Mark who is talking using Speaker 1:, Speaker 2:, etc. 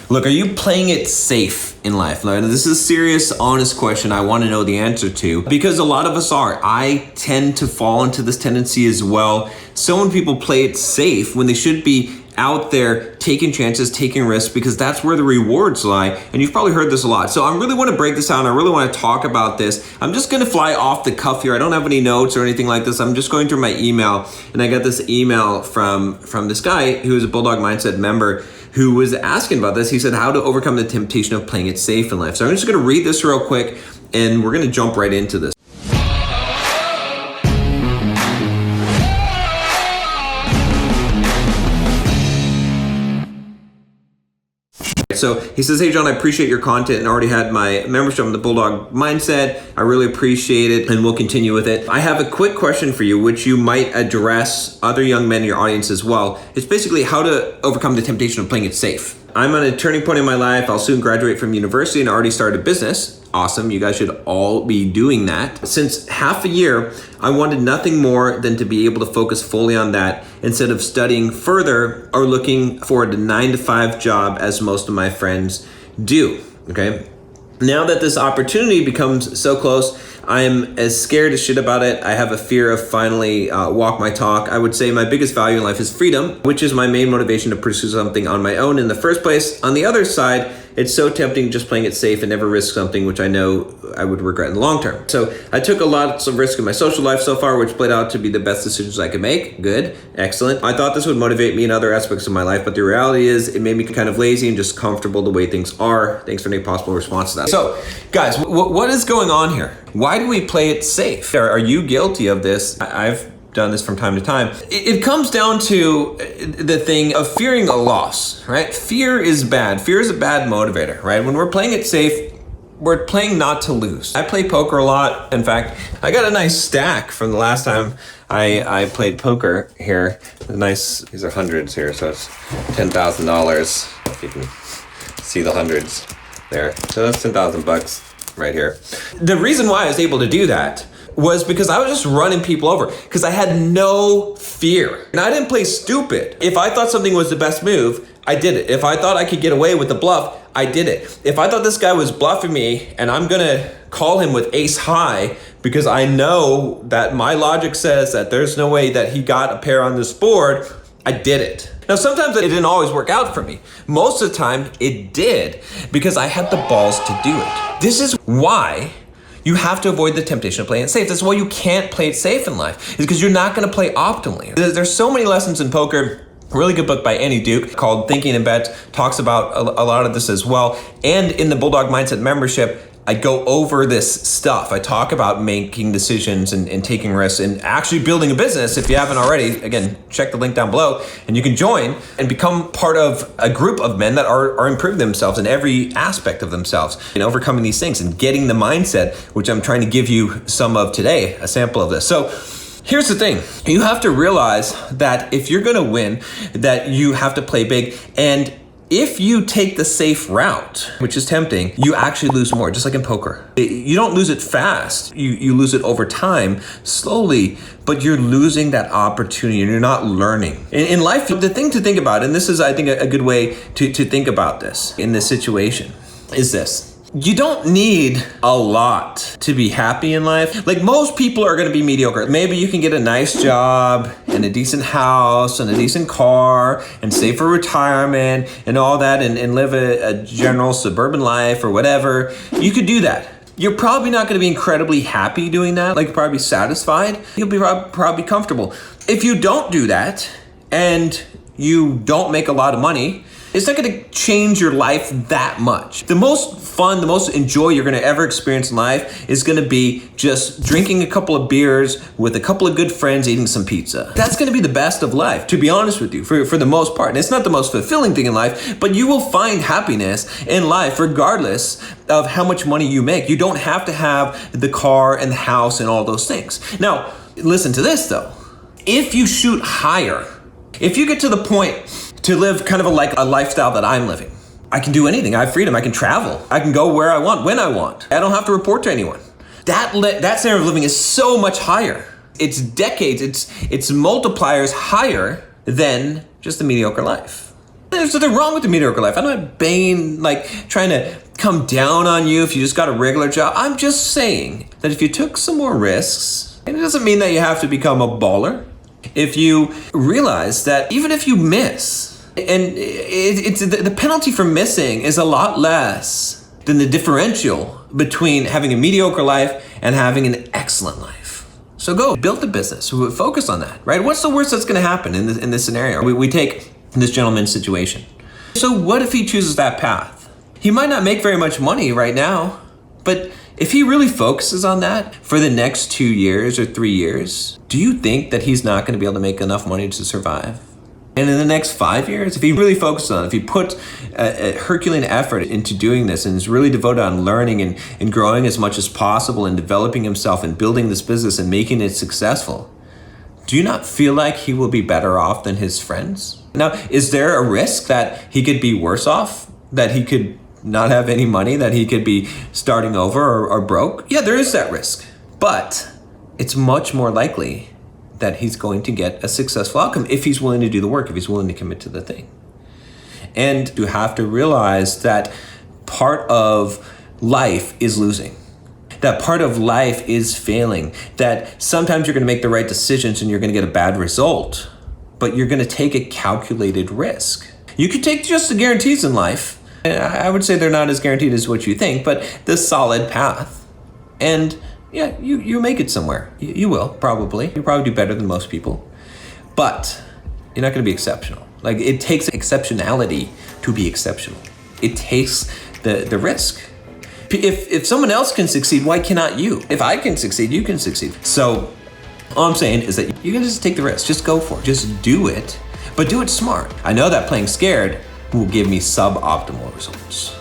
Speaker 1: Look, are you playing it safe in life? Now, this is a serious, honest question I want to know the answer to, because a lot of us are. I tend to fall into this tendency as well. So many people play it safe when they should be out there taking chances, taking risks, because that's where the rewards lie. And you've probably heard this a lot. So I really want to break this down. I really want to talk about this. I'm just going to fly off the cuff here. I don't have any notes or anything like this. I'm just going through my email, and I got this email from this guy who is a Bulldog Mindset member who was asking about this. He said, how to overcome the temptation of playing it safe in life. So I'm just going to read this real quick, and we're going to jump right into this. So he says, hey, John, I appreciate your content and already had my membership on the Bulldog Mindset. I really appreciate it, and we'll continue with it. I have a quick question for you, which you might address other young men in your audience as well. It's basically how to overcome the temptation of playing it safe. I'm at a turning point in my life. I'll soon graduate from university and already started a business. Awesome. You guys should all be doing that. Since half a year, I wanted nothing more than to be able to focus fully on that instead of studying further or looking for a 9-to-5 job as most of my friends do. Okay. Now that this opportunity becomes so close, I am as scared as shit about it. I have a fear of finally walk my talk. I would say my biggest value in life is freedom, which is my main motivation to pursue something on my own in the first place. On the other side, it's so tempting just playing it safe and never risk something which I know I would regret in the long term. So I took a lot of risk in my social life so far, which played out to be the best decisions I could make. Good, excellent. I thought this would motivate me in other aspects of my life, but the reality is it made me kind of lazy and just comfortable the way things are. Thanks for any possible response to that. So guys, what is going on here? Why do we play it safe? Are you guilty of this? I've done this from time to time. It comes down to the thing of fearing a loss, right? Fear is bad. Fear is a bad motivator, right? When we're playing it safe, we're playing not to lose. I play poker a lot. In fact, I got a nice stack from the last time I played poker here. These are hundreds here, so it's $10,000. If you can see the hundreds there. So that's $10,000 right here. The reason why I was able to do that was because I was just running people over because I had no fear. And I didn't play stupid. If I thought something was the best move, I did it. If I thought I could get away with the bluff, I did it. If I thought this guy was bluffing me and I'm gonna call him with ace high because I know that my logic says that there's no way that he got a pair on this board, I did it. Now, sometimes it didn't always work out for me. Most of the time it did because I had the balls to do it. This is why you have to avoid the temptation of playing it safe. That's why you can't play it safe in life, is because you're not gonna play optimally. There's so many lessons in poker. A really good book by Annie Duke called Thinking in Bets talks about a lot of this as well. And in the Bulldog Mindset membership, I go over this stuff. I talk about making decisions and taking risks and actually building a business. If you haven't already, again, check the link down below and you can join and become part of a group of men that are improving themselves in every aspect of themselves and overcoming these things and getting the mindset, which I'm trying to give you some of today, a sample of this. So here's the thing. You have to realize that if you're gonna win, that you have to play big. And if you take the safe route, which is tempting, you actually lose more, just like in poker. You don't lose it fast. You lose it over time, slowly, but you're losing that opportunity and you're not learning. In life, the thing to think about, and this is, I think, a good way to think about this in this situation, is this. You don't need a lot to be happy in life. Like, most people are gonna be mediocre. Maybe you can get a nice job and a decent house and a decent car and save for retirement and all that and live a general suburban life or whatever. You could do that. You're probably not gonna be incredibly happy doing that. Like, you'll probably be satisfied. You'll be probably comfortable. If you don't do that and you don't make a lot of money, it's not gonna change your life that much. The most fun, the most enjoy you're gonna ever experience in life is gonna be just drinking a couple of beers with a couple of good friends, eating some pizza. That's gonna be the best of life, to be honest with you, for the most part. And it's not the most fulfilling thing in life, but you will find happiness in life regardless of how much money you make. You don't have to have the car and the house and all those things. Now, listen to this though. If you shoot higher, if you get to the point to live kind of like a lifestyle that I'm living, I can do anything. I have freedom. I can travel. I can go where I want, when I want. I don't have to report to anyone. That standard of living is so much higher. It's decades, it's multipliers higher than just a mediocre life. There's nothing wrong with the mediocre life. I'm not banging, trying to come down on you if you just got a regular job. I'm just saying that if you took some more risks, and it doesn't mean that you have to become a baller, if you realize that even if you miss, and it's the penalty for missing is a lot less than the differential between having a mediocre life and having an excellent life. So go build the business, focus on that, right? What's the worst that's gonna happen in this scenario? We take this gentleman's situation. So what if he chooses that path? He might not make very much money right now, but if he really focuses on that for the next 2 years or 3 years, do you think that he's not gonna be able to make enough money to survive? And in the next 5 years, if he really focuses on it, if he puts a Herculean effort into doing this and is really devoted on learning and growing as much as possible and developing himself and building this business and making it successful, do you not feel like he will be better off than his friends? Now, is there a risk that he could be worse off? That he could not have any money? That he could be starting over or broke? Yeah, there is that risk. But it's much more likely that he's going to get a successful outcome if he's willing to do the work, if he's willing to commit to the thing. And you have to realize that part of life is losing. That part of life is failing. That sometimes you're going to make the right decisions and you're going to get a bad result, but you're going to take a calculated risk. You could take just the guarantees in life. I would say they're not as guaranteed as what you think, but the solid path. And yeah, you make it somewhere. You will, probably. You'll probably do better than most people. But you're not going to be exceptional. It takes exceptionality to be exceptional. It takes the risk. If someone else can succeed, why cannot you? If I can succeed, you can succeed. So all I'm saying is that you can just take the risk. Just go for it. Just do it. But do it smart. I know that playing scared will give me suboptimal results.